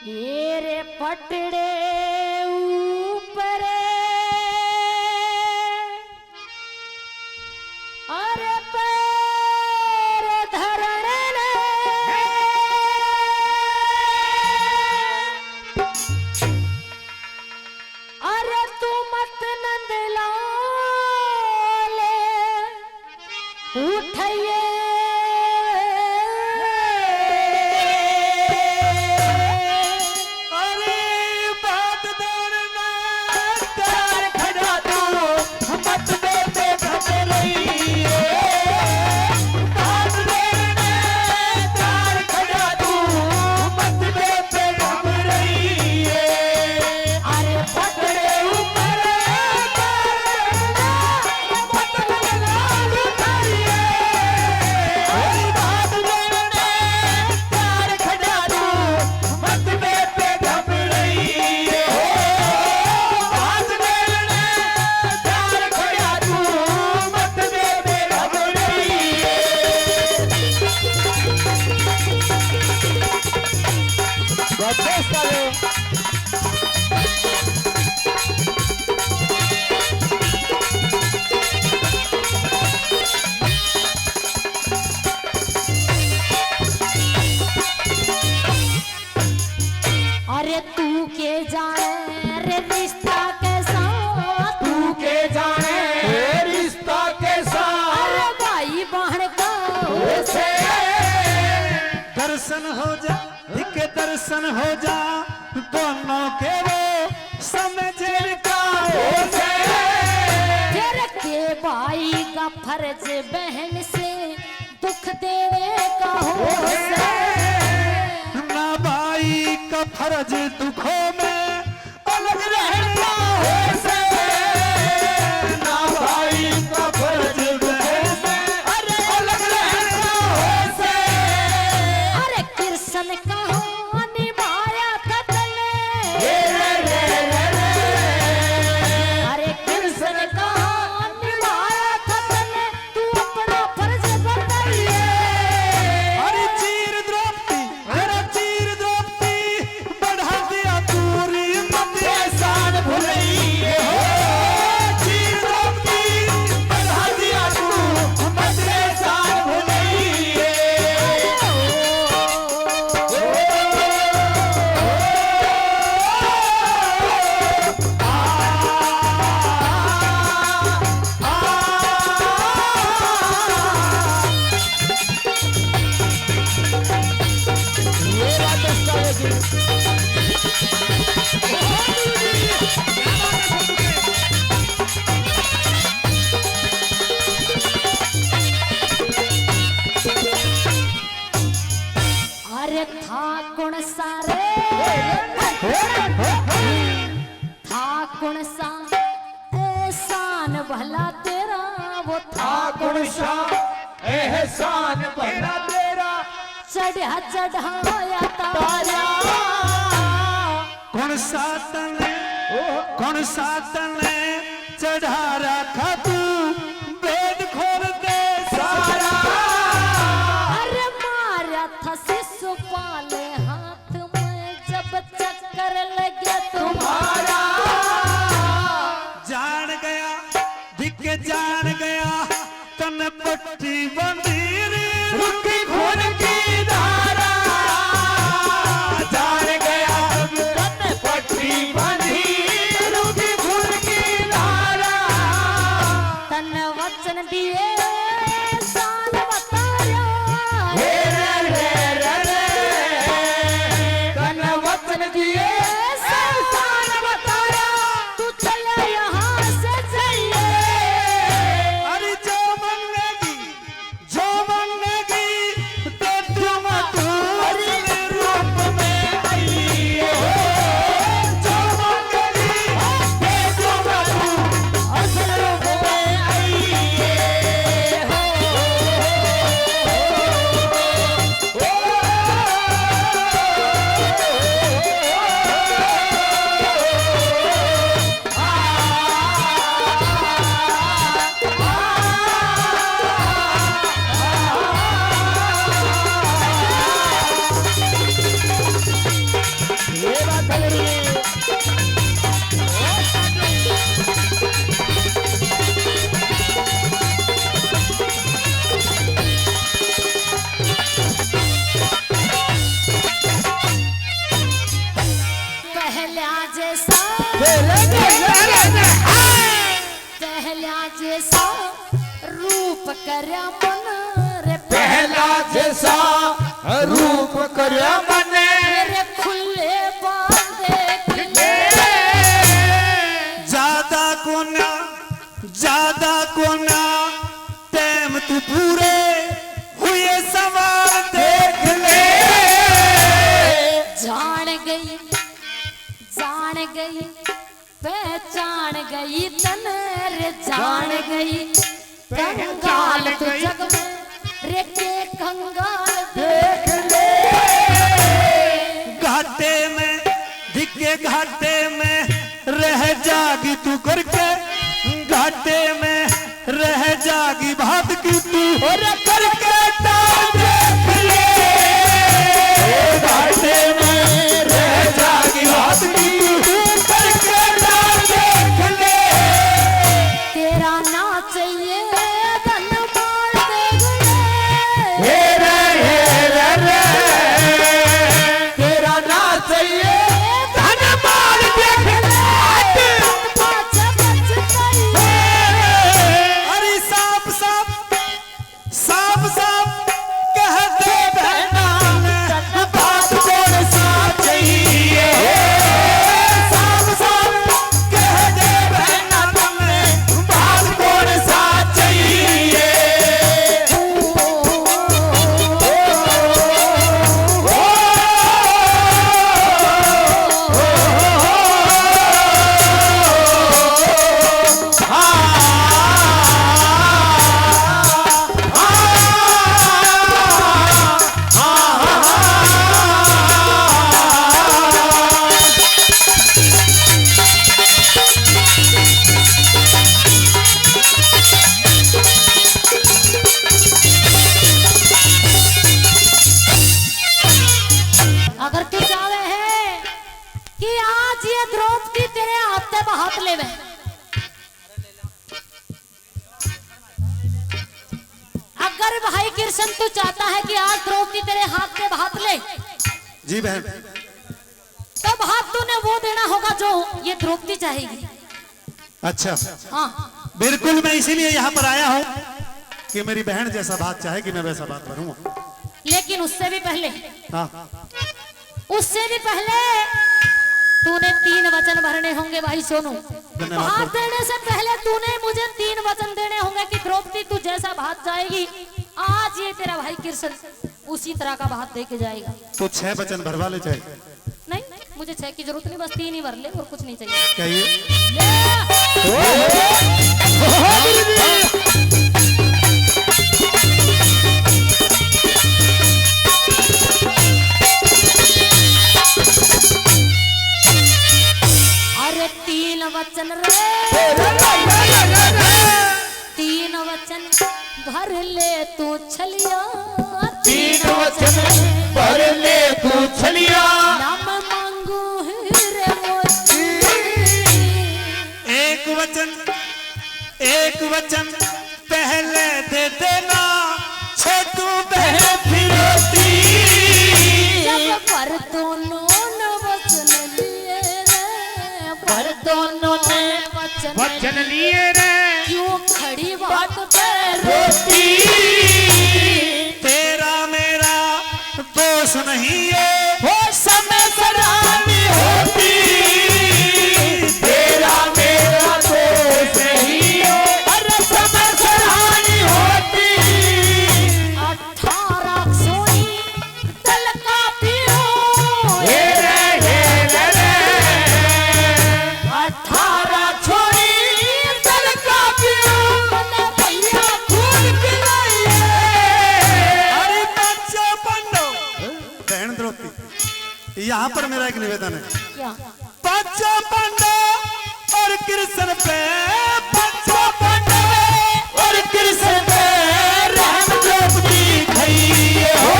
ये रे पटड़े ऊपर अरे पैर धरण अरे तू मत नंदलाले उठिए अरे तू के जाने रे रिश्ता कैसा तू के जाने रिश्ता कैसा अरे भाई बहन का वैसे दर्शन हो जा के दर्शन हो जा दोनों के वो समझ का वैसे फिर के भाई का फर्ज बहन से दुख देने का हो ना भाई का फर्ज दुखों में अलग रहना वैसे ना भाई का फर्ज बहन में अरे अलग रहना वैसे अरे कृष्ण कहाँ निभाया था तने अरे कृष्ण कहाँ निभाया था तने तू अपना फर्ज बताइए अरे चीर द्रौपदी तेरा चीर द्रौपदी बढ़ा दिया दूरी मत एहसान भुलैये चीर द्रौपदी बढ़ा दिया तू मत एहसान भुलैये ये बात है अरे था कौन सारे था कौन सा एहसान भला तेरा वो था कौन सा एहसान भला तेरा चढ़ा चढ़ाया तारा कौन सा तने चढ़ा रखा तू वेद खोल दे सारा अरे मारा था शिशुपाल हाथ में जब चक्कर लगे तुम्हारा जान गया दिख जान गया तन पट्टी बंदी रुकी खून की धारा जान गया तन पट्टी बंधी रुकी खून की धारा तन वचन दिए शान बताया हे रे रे रे तन वचन दिए एहसान बताया तू चले यहाँ से जाइए अरे जो मांगेगी पहला जैसा रूप करया मन रे पहला जैसा रूप करया मने मेरे खुले बांधे खिले ज्यादा कोना टाइम तू पूरे हुए सवार देख ले। जान गई पहचान गई तन रे जान गई कंगाल तू जग में रे के कंगाल देख ले। घाटे में धिके घाटे में रह जागी तू करके घाटे में रह जागी भात की तू और करके देख ले। घाटे में रह जागी भात की तू करके देख ले। तेरा ना चाहिए धन माल देगड़े हे रे तेरा ना चाहिए धन माल देख ले। पाछे बच गई अरे साफ साफ कह दे बहना बात कौन सा चाहिए। साफ कह दे बहना तुम्हें बात कौन सा चाहिए। अगर तू चाहे है कि आज ये द्रौपदी तेरे हाथ पे हाथ लेवे अगर भाई कृष्ण तू चाहता है कि आज द्रौपदी तेरे हाथ पे हाथ ले जी बहन तब हाथ तूने वो देना होगा जो ये द्रौपदी चाहेगी। अच्छा हाँ बिल्कुल मैं इसीलिए यहाँ पर आया हूँ कि मेरी बहन जैसा बात चाहेगी मैं वैसा बात करूँगा। लेकिन उससे भी पहले हाँ तूने 3 वचन भरने होंगे भाई सोनू। धन्यवाद। भात देने से पहले तूने मुझे 3 वचन देने होंगे कि द्रौपदी तू जैसा भात जाएगी आज ये तेरा भाई कृष्ण उसी तरह का भात दे के जाएगा। तो 6 वचन भरवा ले चाहे नहीं मुझे 6 की जरूरत नहीं बस 3 ही भर ले और कुछ नहीं चाहिए। कहिए। अरे 3 वचन रे 3 वचन भर ले तू छलिया 3 वचन भर ले तू छलिया नाम मांगू हीरे मोती। एक वचन पहले दे देना छोटू बहन फिरती। जब पर दोनों ने वचन लिए रे पर दोनों ने वचन लिए रे क्यों खड़ी बात पे रोती। तेरा मेरा दोष नहीं है हो समय सराहनी होती। तेरा मेरा दोष नहीं है अरे समय सराहनी होती। 18 सोई दल का पियो हे रे 18 छोरी दल का पियो मने भैया खून पिलाइए। अरे बच्चा पंडो बहन द्रौपदी यहाँ पर मेरा एक निवेदन है। क्या बच्चा पंडो और कृष्ण पे बच्चा पंडो और कृष्ण पे रहम द्रौपदी खइए हो।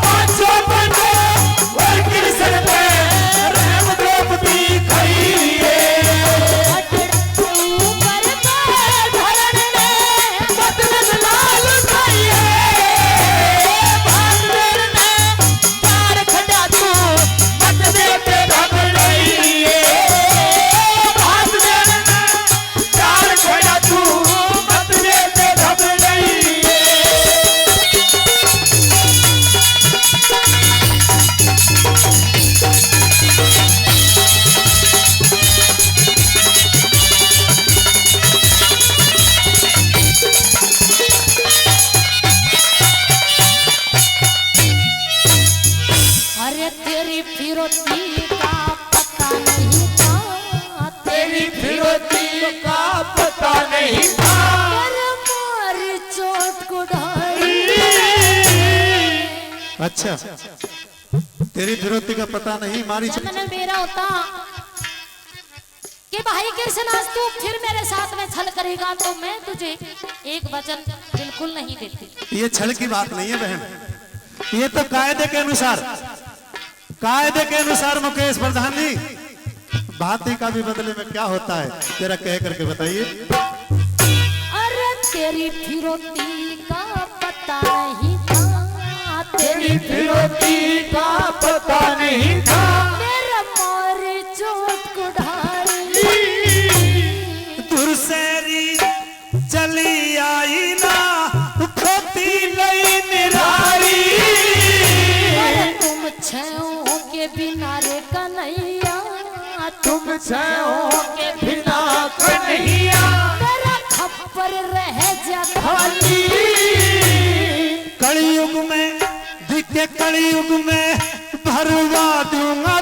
पांचों पंडो और कृष्ण पे रहम द्रौपदी खइए। ऊपर पे धरण ने बदन लाल खइए। बांदर ने चार खड़ा तू मत दे के घबराइए। बांदर ने चार खड़ा फिरौती का पता नहीं था, तेरी फिरौती का पता नहीं था। तेरे मारी चोट को ढाई। अच्छा, तेरी फिरौती का पता नहीं मारी जब मैंने मेरा होता कि भाई कृष्ण आज तू फिर मेरे साथ में छल करेगा तो मैं तुझे एक वचन बिल्कुल नहीं देती। ये छल की बात नहीं है बहन, ये तो कायदे के अनुसार, कायदे के अनुसार मुकेश प्रधान जी, भाती का भी बदले में क्या होता है जरा कह करके बताइए। अरे तेरी फिरौती का पता नहीं था, तेरी फिरौती का पता नहीं था। मेरा मारे चोट को ढाई। दुरसेरी चली आई ना खोती नहीं निरारी। अरे तुम छेओ के बिना रे कन्हैया, तुम छहो के बिना कन्हैया तेरा खप्पर रह जा खाली। कलयुग में दिखे, कलयुग में भरवा दूंगा